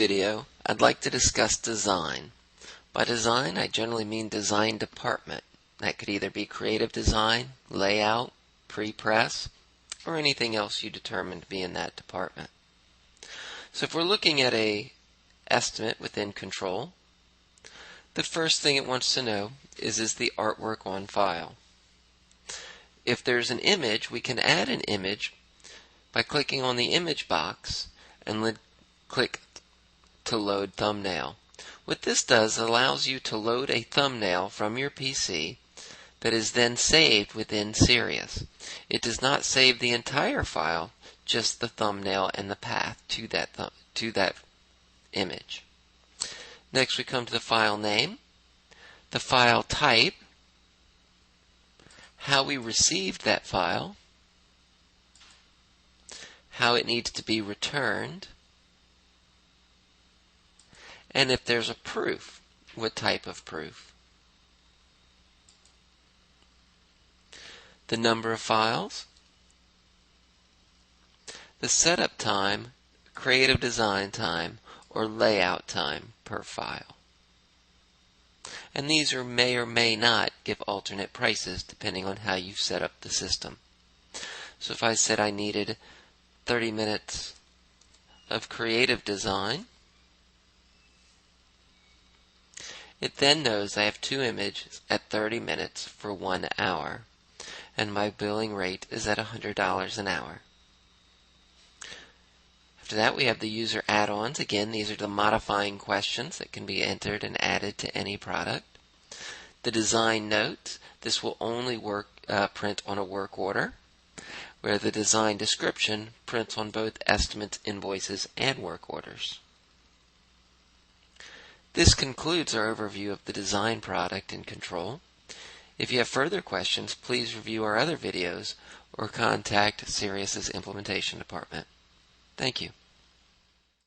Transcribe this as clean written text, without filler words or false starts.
video, I'd like to discuss design. By design, I generally mean design department. That could either be creative design, layout, pre-press, or anything else you determine to be in that department. So if we're looking at an estimate within Control, the first thing it wants to know is the artwork on file. If there's an image, we can add an image by clicking on the image box and click to load thumbnail. What this does allows you to load a thumbnail from your PC that is then saved within Sirius. It does not save the entire file, just the thumbnail and the path to that image. Next we come to the file name, the file type, how we received that file, how it needs to be returned, and if there's a proof, what type of proof. The number of files, the setup time, creative design time, or layout time per file. And these may or may not give alternate prices depending on how you've set up the system. So if I said I needed 30 minutes of creative design, it then knows I have 2 images at 30 minutes for 1 hour, and my billing rate is at $100 an hour. After that, we have the user add-ons. Again, these are the modifying questions that can be entered and added to any product. The design notes. This will only print on a work order, where the design description prints on both estimates, invoices, and work orders. This concludes our overview of the design product in Control. If you have further questions, please review our other videos or contact Sirius's implementation department. Thank you.